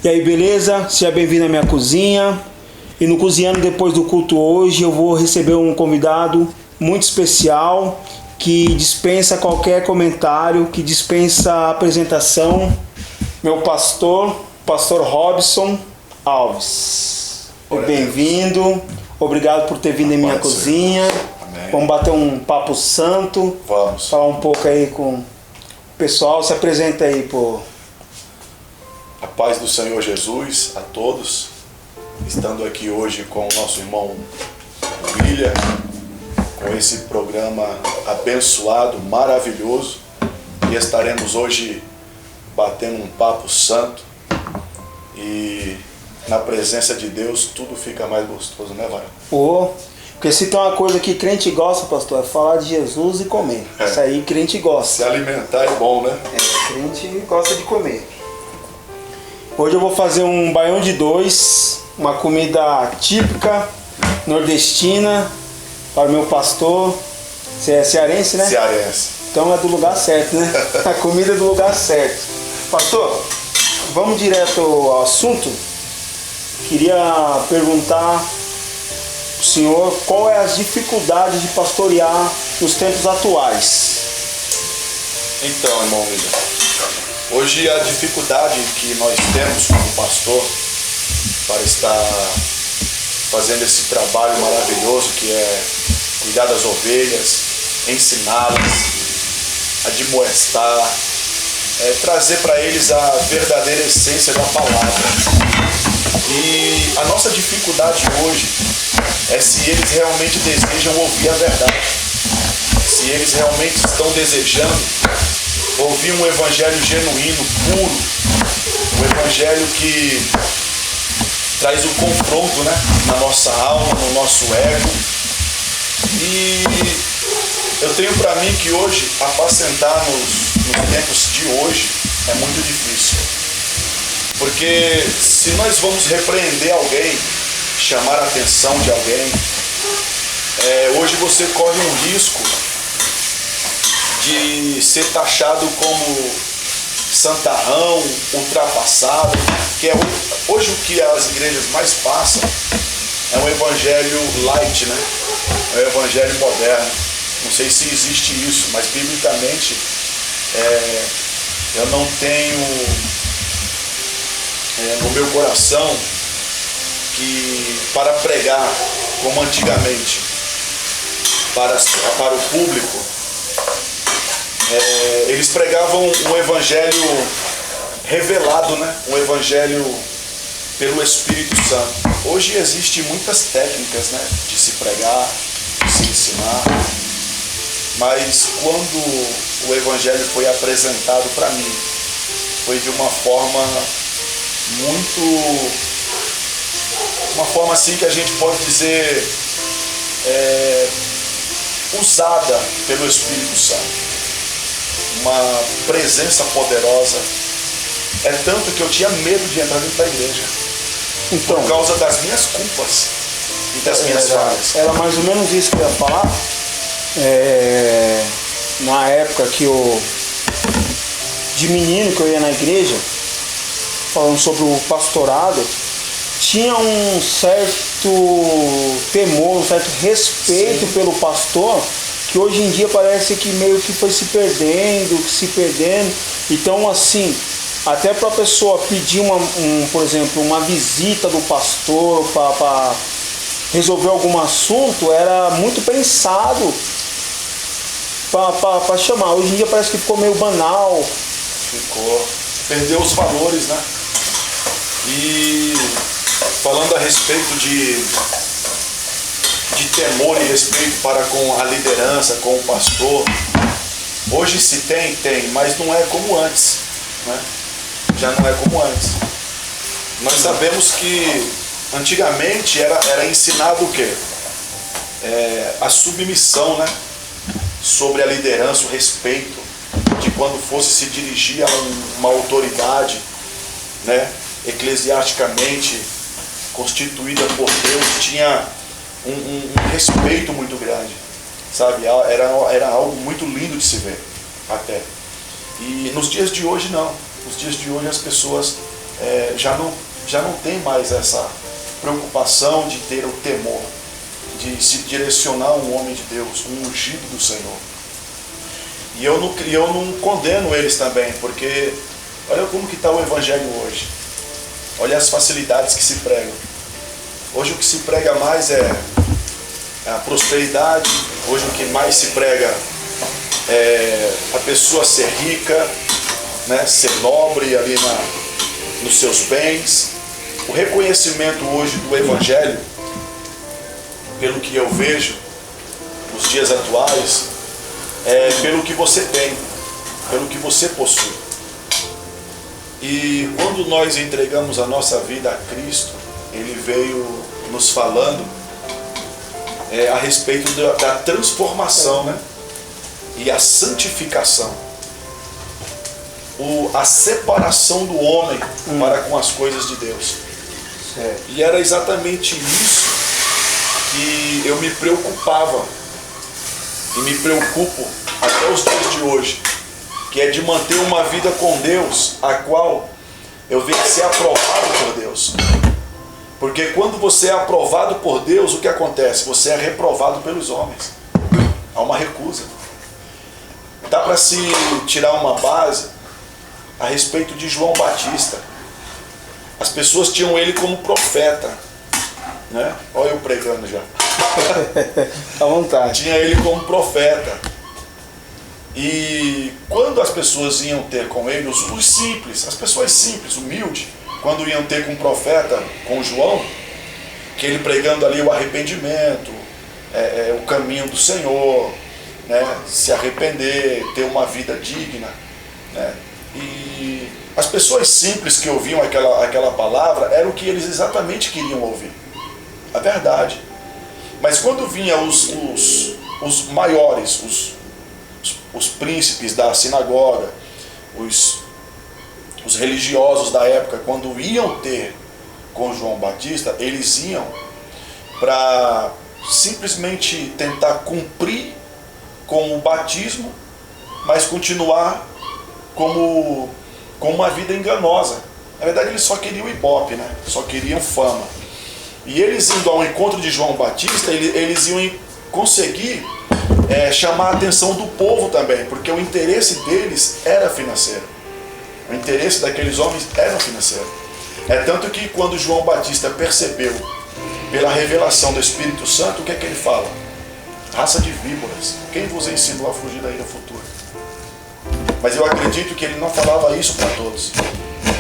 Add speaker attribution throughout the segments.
Speaker 1: E aí, beleza? Seja bem-vindo à minha cozinha. E no Cozinhando Depois do Culto hoje eu vou receber um convidado muito especial que dispensa qualquer comentário, que dispensa apresentação. Meu pastor Robson Alves. Bem-vindo. Obrigado por ter vindo em minha cozinha.
Speaker 2: Amém.
Speaker 1: Vamos bater um papo santo.
Speaker 2: Vamos.
Speaker 1: Falar um pouco aí com o pessoal. Se apresenta aí, pô.
Speaker 2: A paz do Senhor Jesus a todos. Estando aqui hoje com o nosso irmão William, com esse programa abençoado, maravilhoso. E estaremos hoje batendo um papo santo. E na presença de Deus tudo fica mais gostoso, né, Varão?
Speaker 1: Pô, porque se tem uma coisa que crente gosta, pastor, é falar de Jesus e comer. Isso aí crente gosta.
Speaker 2: Se alimentar é bom, né?
Speaker 1: Crente gosta de comer. Hoje eu vou fazer um baião de dois, uma comida típica nordestina para o meu pastor. Você é cearense, né?
Speaker 2: Cearense.
Speaker 1: Então é do lugar certo, né? A comida é do lugar certo. Pastor, vamos direto ao assunto. Queria perguntar para o senhor qual é as dificuldades de pastorear nos tempos atuais.
Speaker 2: Então, irmão William, hoje a dificuldade que nós temos como pastor para estar fazendo esse trabalho maravilhoso que é cuidar das ovelhas, ensiná-las, admoestar, trazer para eles a verdadeira essência da palavra. E a nossa dificuldade hoje é se eles realmente desejam ouvir a verdade, se eles realmente estão desejando ouvir um evangelho genuíno, puro, um evangelho que traz o confronto, né, na nossa alma, no nosso ego. E eu tenho para mim que hoje apacentar nos tempos de hoje é muito difícil, porque se nós vamos repreender alguém, chamar a atenção de alguém, hoje você corre um risco de ser taxado como santarrão, ultrapassado, que é hoje o que as igrejas mais passam é um evangelho light, né? É um evangelho moderno. Não sei se existe isso, mas biblicamente eu não tenho no meu coração que para pregar como antigamente para o público, eles pregavam um evangelho revelado, né? Um evangelho pelo Espírito Santo. Hoje existem muitas técnicas, né, de se pregar, de se ensinar, mas quando o evangelho foi apresentado para mim, foi de uma forma assim que a gente pode dizer usada pelo Espírito Santo. Uma presença poderosa. É tanto que eu tinha medo de entrar dentro da igreja.
Speaker 1: Então,
Speaker 2: por causa das minhas culpas e das minhas falhas.
Speaker 1: Era mais ou menos isso que eu ia falar. Na época de menino que eu ia na igreja, falando sobre o pastorado, tinha um certo temor, um certo respeito
Speaker 2: Sim.
Speaker 1: pelo pastor, que hoje em dia parece que meio que foi se perdendo. Então, assim, até para a pessoa pedir por exemplo, uma visita do pastor para resolver algum assunto, era muito pensado para chamar. Hoje em dia parece que ficou meio banal.
Speaker 2: Perdeu os valores, né? E falando a respeito de temor e respeito para com a liderança, com o pastor, hoje se tem, mas não é como antes, né? Já não é como antes. Nós sabemos que antigamente era ensinado o quê? A submissão, né? Sobre a liderança, o respeito, de quando fosse se dirigir a uma autoridade, né? Eclesiasticamente constituída por Deus, tinha um respeito muito grande, sabe? Era algo muito lindo de se ver, até. E nos dias de hoje não. Nos dias de hoje as pessoas já não tem mais essa preocupação de ter o temor, de se direcionar a um homem de Deus, um ungido do Senhor. E eu não condeno eles também, porque olha como que está o Evangelho hoje. Olha as facilidades que se pregam. Hoje o que se prega mais é a prosperidade. Hoje o que mais se prega é a pessoa ser rica, né? Ser nobre ali nos seus bens. O reconhecimento hoje do Evangelho, pelo que eu vejo nos dias atuais, é pelo que você tem, pelo que você possui. E quando nós entregamos a nossa vida a Cristo, Ele veio nos falando a respeito da transformação, né? E a santificação, a separação do homem para com as coisas de Deus. E era exatamente isso que eu me preocupava e me preocupo até os dias de hoje, que é de manter uma vida com Deus, a qual eu venho ser aprovado por Deus. Porque quando você é aprovado por Deus, o que acontece? Você é reprovado pelos homens. Há uma recusa. Dá para se tirar uma base a respeito de João Batista. As pessoas tinham ele como profeta, né? Olha eu pregando já.
Speaker 1: À vontade.
Speaker 2: Tinha ele como profeta. E quando as pessoas iam ter com ele, os simples, as pessoas simples, humildes, quando iam ter com o profeta, com João, que ele pregando ali o arrependimento, o caminho do Senhor, né? Se arrepender, ter uma vida digna, né? E as pessoas simples que ouviam aquela palavra eram o que eles exatamente queriam ouvir, a verdade. Mas quando vinham os maiores, os príncipes da sinagoga, os religiosos da época, quando iam ter com João Batista, eles iam para simplesmente tentar cumprir com o batismo, mas continuar como uma vida enganosa. Na verdade, eles só queriam ibope, né? Só queriam fama. E eles indo ao encontro de João Batista, eles iam conseguir chamar a atenção do povo também, porque o interesse deles era financeiro. O interesse daqueles homens era financeiro. É tanto que quando João Batista percebeu, pela revelação do Espírito Santo, o que é que ele fala? Raça de víboras, quem vos ensinou a fugir da ira futura? Mas eu acredito que ele não falava isso para todos.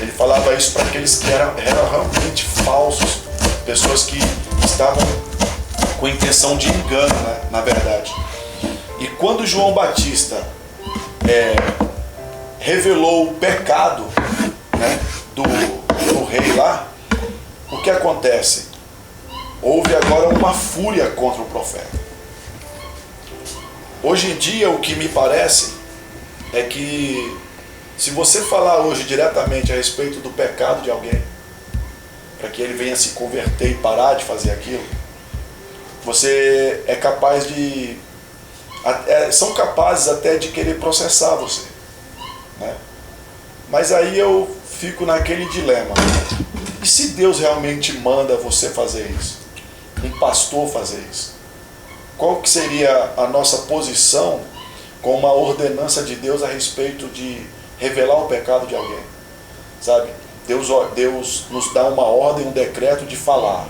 Speaker 2: Ele falava isso para aqueles que eram realmente falsos, pessoas que estavam com intenção de engano, né, na verdade. E quando João Batista revelou o pecado, né, do rei lá, o que acontece? Houve agora uma fúria contra o profeta. Hoje em dia, o que me parece é que se você falar hoje diretamente a respeito do pecado de alguém, para que ele venha se converter e parar de fazer aquilo, você é capaz de... são capazes até de querer processar você, né? Mas aí eu fico naquele dilema. E se Deus realmente manda você fazer isso? Um pastor fazer isso? Qual que seria a nossa posição com uma ordenança de Deus a respeito de revelar o pecado de alguém? Sabe? Deus nos dá uma ordem, um decreto de falar.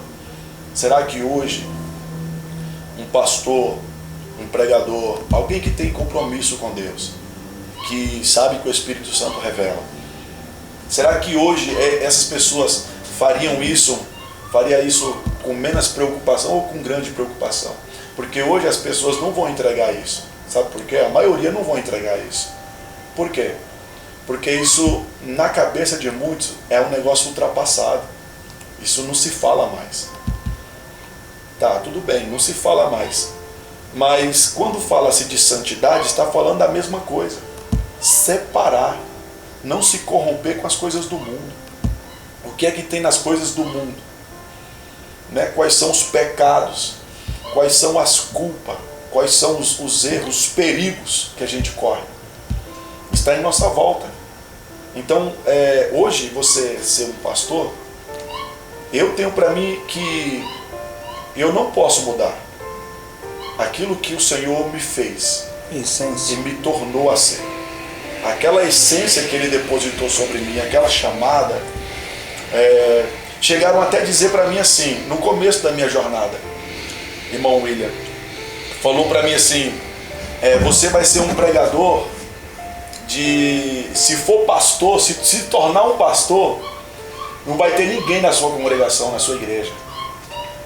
Speaker 2: Será que hoje um pastor, um pregador, alguém que tem compromisso com Deus, que sabe que o Espírito Santo revela, será que hoje essas pessoas faria isso com menos preocupação ou com grande preocupação? Porque hoje as pessoas não vão entregar isso. Sabe por quê? A maioria não vão entregar isso. Por quê? Porque isso, na cabeça de muitos, é um negócio ultrapassado. Isso não se fala mais. Tá, tudo bem, não se fala mais. Mas quando fala-se de santidade, está falando da mesma coisa. Separar. Não se corromper com as coisas do mundo. O que é que tem nas coisas do mundo? Né? Quais são os pecados? Quais são as culpas? Quais são os erros, os perigos que a gente corre? Está em nossa volta. Então, hoje você ser um pastor, eu tenho para mim que eu não posso mudar aquilo que o Senhor me fez
Speaker 1: Essência.
Speaker 2: e me tornou a ser. Aquela essência que Ele depositou sobre mim, aquela chamada, chegaram até a dizer para mim assim, no começo da minha jornada, irmão William, falou para mim assim, você vai ser um pregador se for pastor, se tornar um pastor, não vai ter ninguém na sua congregação, na sua igreja.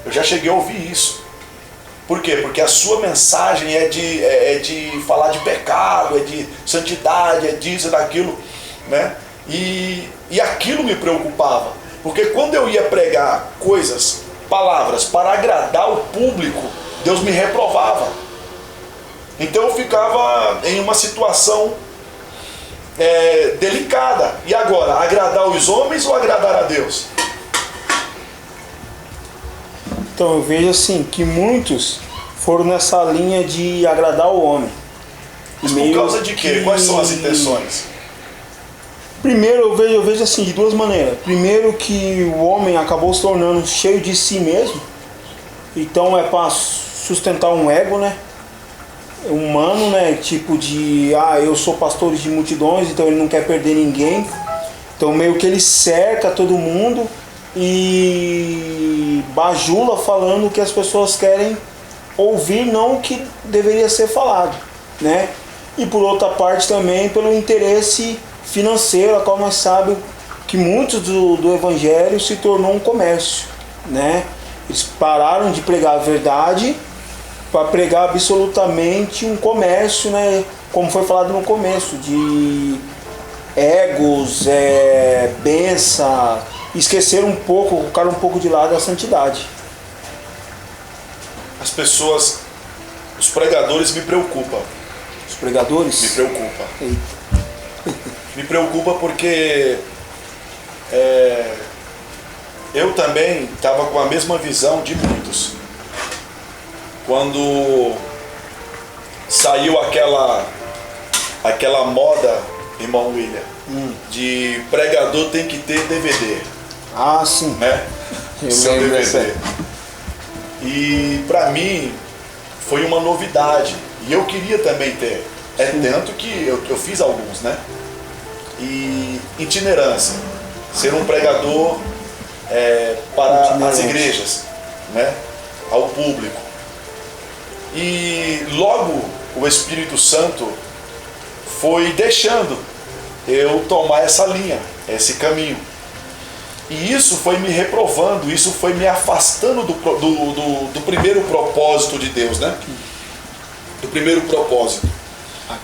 Speaker 2: Eu já cheguei a ouvir isso. Por quê? Porque a sua mensagem é de falar de pecado, é de santidade, é disso, é daquilo, né? E aquilo me preocupava. Porque quando eu ia pregar palavras para agradar o público, Deus me reprovava. Então eu ficava em uma situação delicada. E agora, agradar os homens ou agradar a Deus?
Speaker 1: Então eu vejo assim, que muitos foram nessa linha de agradar o homem.
Speaker 2: Mas por causa de quê? Quais são as intenções?
Speaker 1: Primeiro eu vejo assim, de duas maneiras. Primeiro, que o homem acabou se tornando cheio de si mesmo. Então é para sustentar um ego, né? Humano, né? Tipo de, eu sou pastor de multidões, então ele não quer perder ninguém. Então meio que ele cerca todo mundo e bajula falando o que as pessoas querem ouvir, não o que deveria ser falado, né? E por outra parte também pelo interesse financeiro, a qual nós sabemos que muitos do evangelho se tornou um comércio, né? Eles pararam de pregar a verdade para pregar absolutamente um comércio, né? Como foi falado no começo, de egos, bênção, esqueceram um pouco, colocaram um pouco de lado a santidade.
Speaker 2: As pessoas, os pregadores me preocupam.
Speaker 1: Os pregadores?
Speaker 2: Me preocupa.
Speaker 1: Eita.
Speaker 2: Me preocupa porque eu também estava com a mesma visão de muitos. Quando saiu aquela moda, irmão William, de pregador tem que ter DVD.
Speaker 1: Ah, sim.
Speaker 2: Né? Seu DVD. E para mim foi uma novidade. E eu queria também ter. Tanto que eu fiz alguns, né? E itinerância. Ser um pregador para as igrejas, né? Ao público. E logo o Espírito Santo foi deixando eu tomar essa linha, esse caminho. E isso foi me reprovando, isso foi me afastando do primeiro propósito de Deus, né? Do primeiro propósito.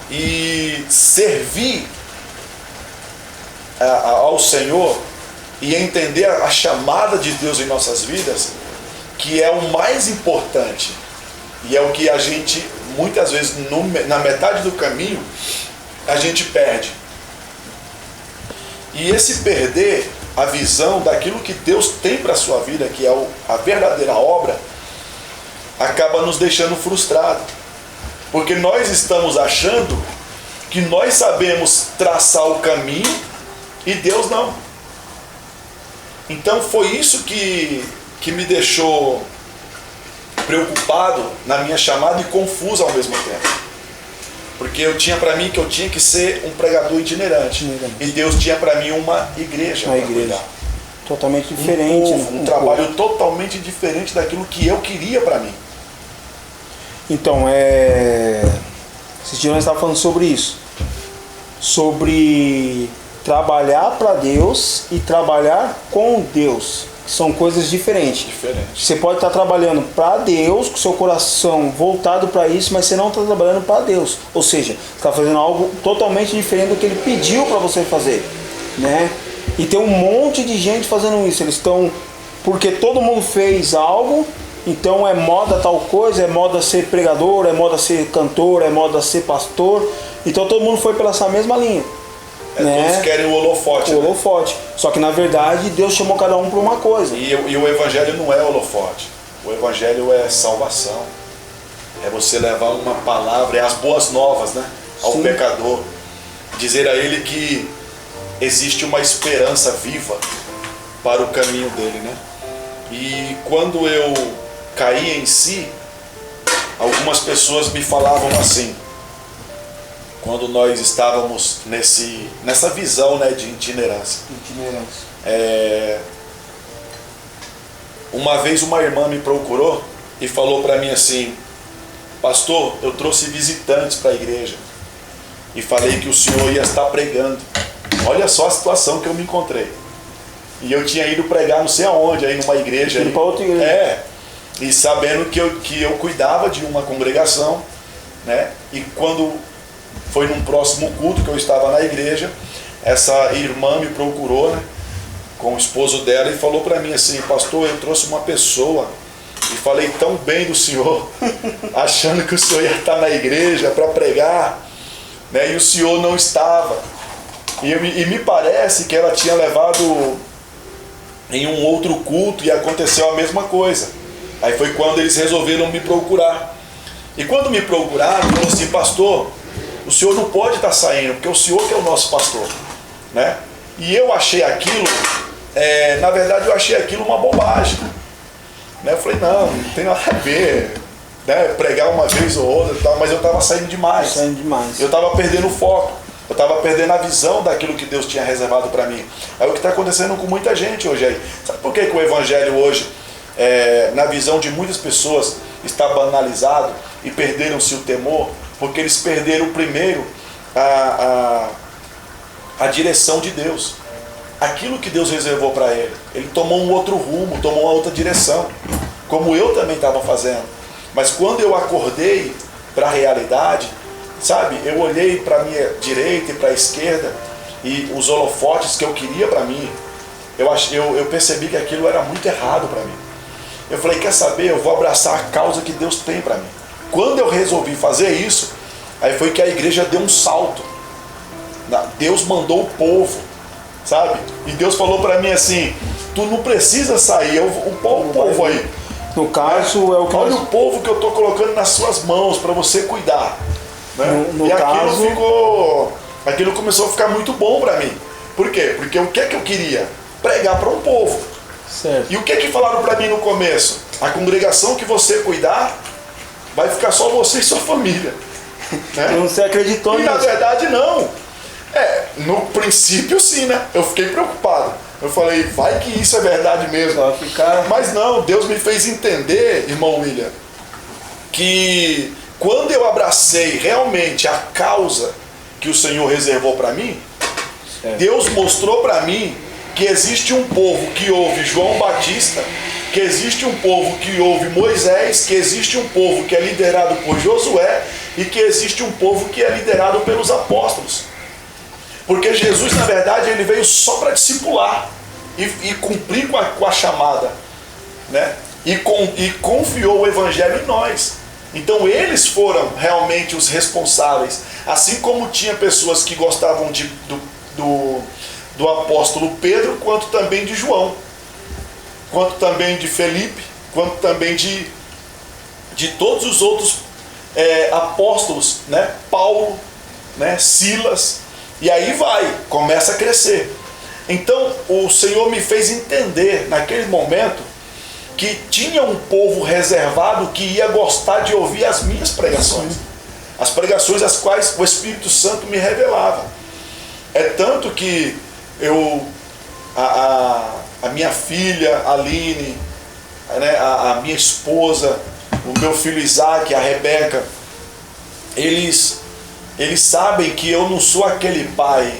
Speaker 2: E servir ao Senhor e entender a chamada de Deus em nossas vidas, que é o mais importante. E é o que a gente, muitas vezes, na metade do caminho, a gente perde. E esse perder a visão daquilo que Deus tem para a sua vida, que é a verdadeira obra, acaba nos deixando frustrados. Porque nós estamos achando que nós sabemos traçar o caminho e Deus não. Então foi isso que me deixou preocupado na minha chamada e confuso ao mesmo tempo. Porque eu tinha para mim que eu tinha que ser um pregador itinerante. E Deus tinha para mim uma igreja.
Speaker 1: Uma igreja totalmente diferente.
Speaker 2: Um trabalho totalmente diferente daquilo que eu queria para mim.
Speaker 1: Então, esses dias nós estávamos falando sobre isso. Sobre trabalhar para Deus e trabalhar com Deus. São coisas diferentes. Você pode estar trabalhando para Deus, com seu coração voltado para isso, mas você não está trabalhando para Deus. Ou seja, você está fazendo algo totalmente diferente do que Ele pediu para você fazer, né? E tem um monte de gente fazendo isso. Eles estão... Porque todo mundo fez algo, então é moda tal coisa, é moda ser pregador, é moda ser cantor, é moda ser pastor. Então todo mundo foi pela essa mesma linha. Né?
Speaker 2: Todos querem o holofote.
Speaker 1: O holofote. Só que na verdade Deus chamou cada um para uma coisa.
Speaker 2: E o evangelho não é holofote. O evangelho é salvação. É você levar uma palavra, é as boas novas, né? Ao
Speaker 1: Sim.
Speaker 2: pecador. Dizer a ele que existe uma esperança viva para o caminho dele, né? E quando eu caí em si, algumas pessoas me falavam assim, quando nós estávamos nessa visão, né, de itinerância. Uma vez uma irmã me procurou e falou para mim assim: pastor, eu trouxe visitantes para a igreja e falei que o senhor ia estar pregando. Olha só a situação que eu me encontrei. E eu tinha ido pregar não sei aonde, aí numa igreja.
Speaker 1: Para outra igreja.
Speaker 2: E sabendo que eu cuidava de uma congregação, né? E quando foi num próximo culto que eu estava na igreja, essa irmã me procurou, né, com o esposo dela e falou para mim assim: pastor, eu trouxe uma pessoa e falei tão bem do senhor, achando que o senhor ia estar na igreja para pregar, né, e o senhor não estava. E me parece que ela tinha levado em um outro culto e aconteceu a mesma coisa. Aí foi quando eles resolveram me procurar. E quando me procuraram, falaram assim: pastor, o senhor não pode estar saindo, porque o senhor que é o nosso pastor, né? E eu achei aquilo, na verdade eu achei aquilo uma bobagem, né? Eu falei, não tem nada a ver, né? Pregar uma vez ou outra e tal, mas eu estava saindo demais. Eu estava perdendo o foco, eu estava perdendo a visão daquilo que Deus tinha reservado para mim. É o que está acontecendo com muita gente hoje aí. Sabe por que o evangelho hoje, na visão de muitas pessoas, está banalizado e perderam-se o temor? Porque eles perderam primeiro a direção de Deus. Aquilo que Deus reservou para ele. Ele tomou um outro rumo, tomou uma outra direção. Como eu também estava fazendo. Mas quando eu acordei para a realidade, sabe, eu olhei para a minha direita e para a esquerda, e os holofotes que eu queria para mim, eu percebi que aquilo era muito errado para mim. Eu falei, quer saber, eu vou abraçar a causa que Deus tem para mim. Quando eu resolvi fazer isso, aí foi que a igreja deu um salto. Deus mandou o povo, sabe? E Deus falou para mim assim: tu não precisa sair, o povo aí.
Speaker 1: No caso, é o que
Speaker 2: olha o povo que eu estou colocando nas suas mãos para você cuidar. Né?
Speaker 1: No
Speaker 2: e
Speaker 1: caso,
Speaker 2: aquilo começou a ficar muito bom para mim. Por quê? Porque o que é que eu queria? Pregar para um povo.
Speaker 1: Certo.
Speaker 2: E o que é que falaram para mim no começo? A congregação que você cuidar, vai ficar só você e sua família. Né?
Speaker 1: Você acreditou
Speaker 2: nisso? E
Speaker 1: nisso?
Speaker 2: na verdade não. No princípio sim, né? Eu fiquei preocupado. Eu falei, vai que isso é verdade mesmo. Mas não, Deus me fez entender, irmão William, que quando eu abracei realmente a causa que o Senhor reservou para mim, Deus mostrou para mim que existe um povo que ouve João Batista, que existe um povo que ouve Moisés, que existe um povo que é liderado por Josué e que existe um povo que é liderado pelos apóstolos. Porque Jesus, na verdade, ele veio só para discipular e cumprir com a chamada, né? E confiou o evangelho em nós. Então eles foram realmente os responsáveis. Assim como tinha pessoas que gostavam do apóstolo Pedro, quanto também de João, quanto também de Felipe, quanto também de todos os outros apóstolos, né? Paulo, né? Silas, e aí começa a crescer. Então o Senhor me fez entender naquele momento que tinha um povo reservado que ia gostar de ouvir as minhas pregações, as pregações as quais o Espírito Santo me revelava. É tanto que a minha filha Aline, né, a minha esposa, o meu filho Isaac, a Rebeca, eles sabem que eu não sou aquele pai,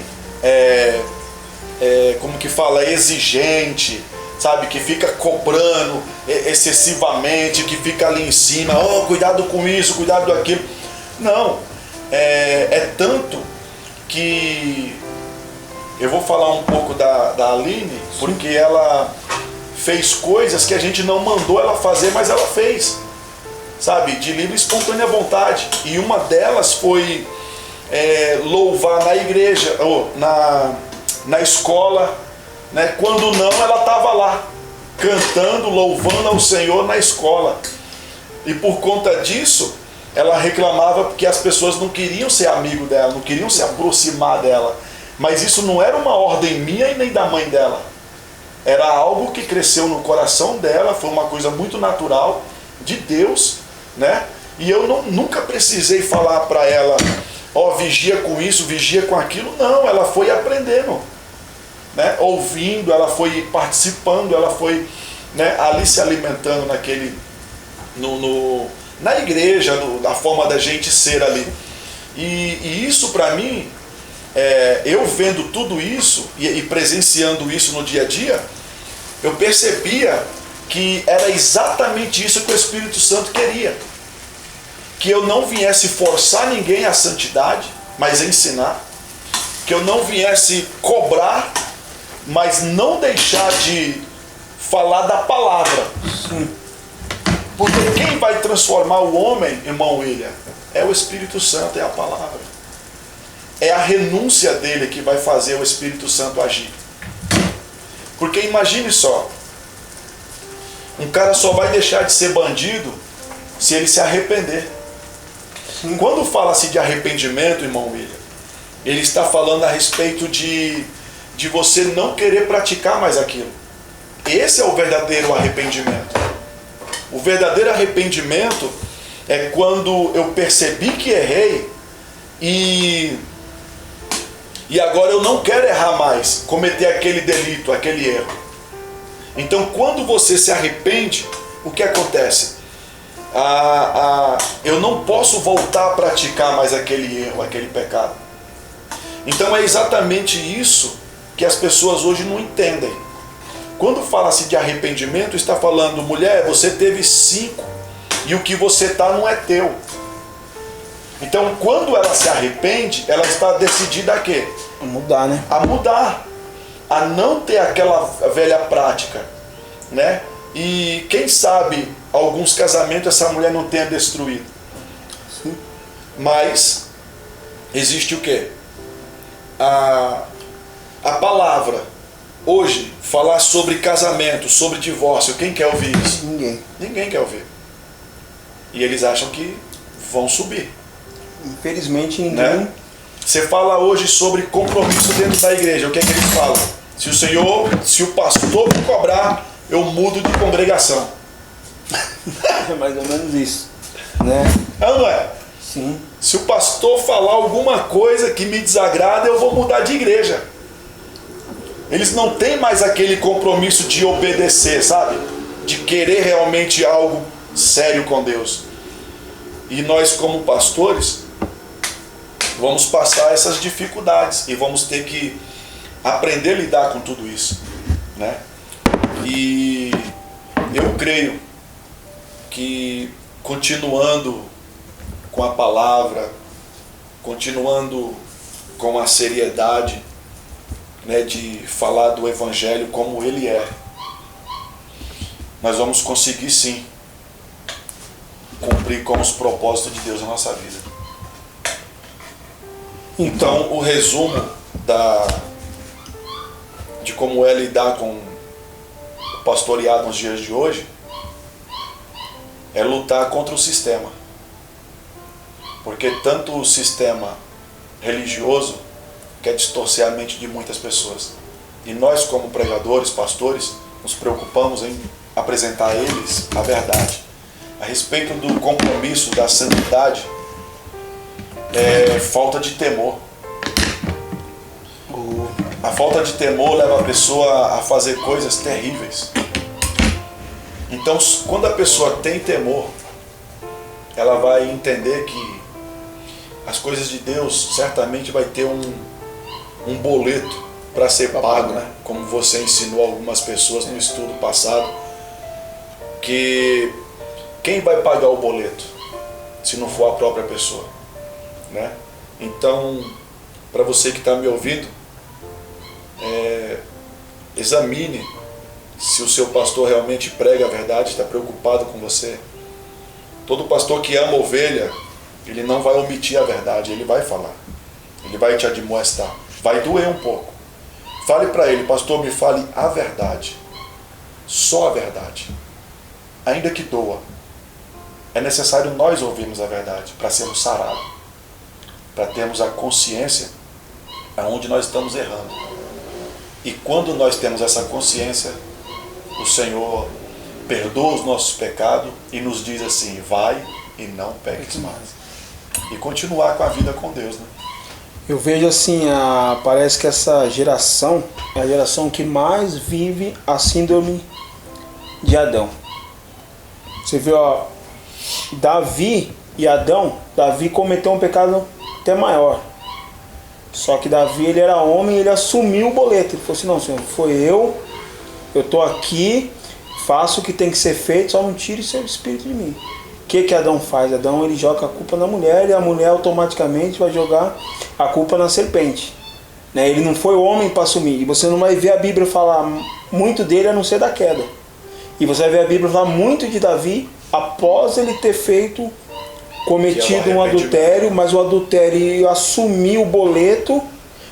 Speaker 2: como que fala, exigente, sabe, que fica cobrando excessivamente, que fica ali em cima, cuidado com isso, cuidado com aquilo. Não, é tanto que eu vou falar um pouco da Aline, porque ela fez coisas que a gente não mandou ela fazer, mas ela fez, sabe, de livre e espontânea vontade. E uma delas foi louvar na igreja, ou na escola, né? Quando não, ela estava lá, cantando, louvando ao Senhor na escola. E por conta disso, ela reclamava porque as pessoas não queriam ser amigo dela, não queriam se aproximar dela. Mas isso não era uma ordem minha e nem da mãe dela. Era algo que cresceu no coração dela, foi uma coisa muito natural de Deus, né? E eu nunca precisei falar para ela, ó, vigia com isso, vigia com aquilo. Não, ela foi aprendendo, né? Ouvindo, ela foi participando, ela foi, né, ali se alimentando na igreja, da forma da gente ser ali. E isso para mim, eu vendo tudo isso e presenciando isso no dia a dia, eu percebia que era exatamente isso que o Espírito Santo queria. Que eu não viesse forçar ninguém à santidade, mas ensinar. Que eu não viesse cobrar, mas não deixar de falar da palavra.
Speaker 1: Sim.
Speaker 2: Porque quem vai transformar o homem, irmão William, é o Espírito Santo, é a palavra. É a renúncia dele que vai fazer o Espírito Santo agir. Porque imagine só, um cara só vai deixar de ser bandido se ele se arrepender. Quando fala-se de arrependimento, irmão William, ele está falando a respeito de você não querer praticar mais aquilo. Esse é o verdadeiro arrependimento. O verdadeiro arrependimento é quando eu percebi que errei e agora eu não quero errar mais, cometer aquele delito, aquele erro. Então, quando você se arrepende, o que acontece? Eu não posso voltar a praticar mais aquele erro, aquele pecado. Então é exatamente isso que as pessoas hoje não entendem. Quando fala-se de arrependimento, está falando, mulher, você teve 5 e o que você está não é teu. Então, quando ela se arrepende, ela está decidida a quê?
Speaker 1: A mudar, né?
Speaker 2: A mudar, a não ter aquela velha prática, né? E quem sabe alguns casamentos essa mulher não tenha destruído.
Speaker 1: Sim.
Speaker 2: Mas existe o quê? A palavra hoje falar sobre casamento, sobre divórcio, quem quer ouvir isso?
Speaker 1: Ninguém.
Speaker 2: Ninguém quer ouvir. E eles acham que vão subir.
Speaker 1: Infelizmente ninguém.
Speaker 2: Né? Você fala hoje sobre compromisso dentro da igreja. O que é que eles falam? Se o pastor me cobrar, eu mudo de congregação.
Speaker 1: É mais ou menos isso, né?
Speaker 2: É ou não é?
Speaker 1: Sim.
Speaker 2: Se o pastor falar alguma coisa que me desagrada, eu vou mudar de igreja. Eles não têm mais aquele compromisso de obedecer, sabe? De querer realmente algo sério com Deus. E nós, como pastores, vamos passar essas dificuldades e vamos ter que aprender a lidar com tudo isso, né? E eu creio que continuando com a palavra, continuando com a seriedade, né, de falar do Evangelho como ele é, nós vamos conseguir sim cumprir com os propósitos de Deus na nossa vida. Então o resumo de como é lidar com o pastoreado nos dias de hoje é lutar contra o sistema. Porque tanto o sistema religioso quer distorcer a mente de muitas pessoas. E nós, como pregadores, pastores, nos preocupamos em apresentar a eles a verdade. A respeito do compromisso, da santidade, é falta de temor. A falta de temor leva a pessoa a fazer coisas terríveis. Então, quando a pessoa tem temor, ela vai entender que as coisas de Deus certamente vai ter um boleto para ser pago, né? Como você ensinou algumas pessoas no estudo passado, que quem vai pagar o boleto se não for a própria pessoa, né? Então, para você que está me ouvindo, examine se o seu pastor realmente prega a verdade, está preocupado com você. Todo pastor que ama ovelha, ele não vai omitir a verdade, ele vai falar, ele vai te admoestar, vai doer um pouco. Fale para ele, pastor, me fale a verdade, só a verdade, ainda que doa. É necessário nós ouvirmos a verdade para sermos sarados, para termos a consciência aonde nós estamos errando. E quando nós temos essa consciência, o Senhor perdoa os nossos pecados e nos diz assim: vai e não peques mais. E continuar com a vida com Deus, né?
Speaker 1: Eu vejo assim, parece que essa geração é a geração que mais vive a síndrome de Adão. Você vê, ó, Davi e Adão, Davi cometeu um pecado até maior. Só que Davi, ele era homem e ele assumiu o boleto. Ele falou assim: não, Senhor, foi eu tô aqui, faço o que tem que ser feito, só não tire seu espírito de mim. O que Adão faz? Adão, ele joga a culpa na mulher, e a mulher automaticamente vai jogar a culpa na serpente, né? Ele não foi homem para assumir. E você não vai ver a Bíblia falar muito dele a não ser da queda. E você vai ver a Bíblia falar muito de Davi após ele ter cometido um adultério, mas o adultério assumiu o boleto,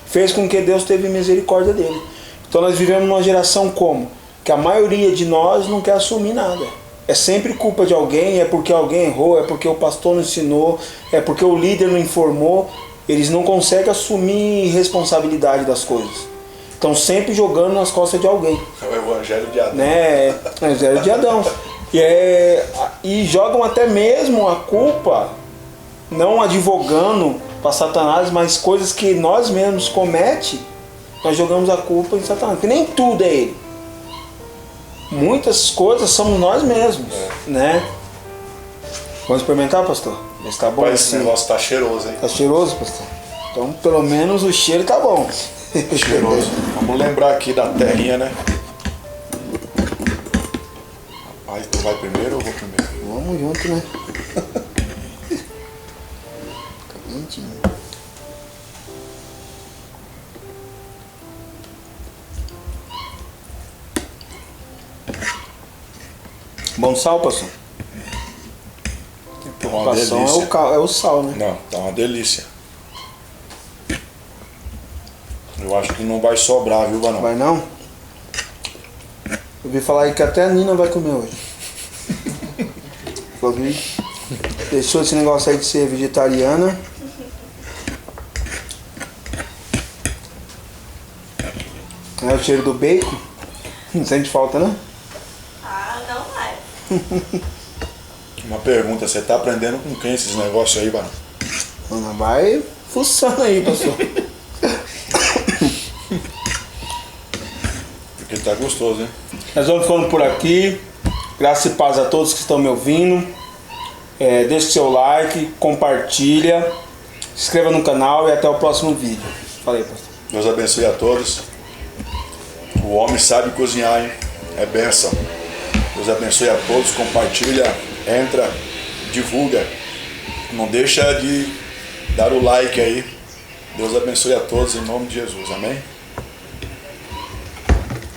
Speaker 1: fez com que Deus teve misericórdia dele. Então nós vivemos numa geração como? Que a maioria de nós não quer assumir nada. É sempre culpa de alguém, é porque alguém errou, é porque o pastor não ensinou, é porque o líder não informou. Eles não conseguem assumir responsabilidade das coisas. Estão sempre jogando nas costas de alguém.
Speaker 2: É o evangelho de Adão.
Speaker 1: Né? É o evangelho de Adão. E jogam até mesmo a culpa, não advogando para Satanás, mas coisas que nós mesmos cometemos, nós jogamos a culpa em Satanás. Porque nem tudo é ele. Muitas coisas somos nós mesmos, né? Vamos experimentar, pastor? Está bom?
Speaker 2: Esse negócio tá cheiroso, hein?
Speaker 1: Tá cheiroso, pastor? Então, pelo menos o cheiro tá bom.
Speaker 2: Cheiroso. Vamos lembrar aqui da terrinha, né? Rapaz, tu vai primeiro ou eu vou primeiro?
Speaker 1: Vamos junto, né? Tá quentinho. Bom sal, pastor?
Speaker 2: Tá uma delícia.
Speaker 1: É o sal, né?
Speaker 2: Não, tá uma delícia. Eu acho que não vai sobrar, viu, Vanão?
Speaker 1: Vai não? Eu ouvi falar aí que até a Nina vai comer hoje. Ouvi. Deixou esse negócio aí de ser vegetariana. É o cheiro do bacon. Não sente falta, né?
Speaker 3: Não vai.
Speaker 2: Uma pergunta, você tá aprendendo com quem esses negócios aí, Vanão?
Speaker 1: Ana, vai fuçando aí, pastor.
Speaker 2: Porque tá gostoso, hein?
Speaker 1: Nós vamos ficando por aqui. Graças e paz a todos que estão me ouvindo. Deixe seu like, compartilha, se inscreva no canal e até o próximo vídeo. Falei, pastor.
Speaker 2: Deus abençoe a todos. O homem sabe cozinhar, hein? É bênção. Deus abençoe a todos. Compartilha, entra, divulga. Não deixa de dar o like aí. Deus abençoe a todos em nome de Jesus. Amém?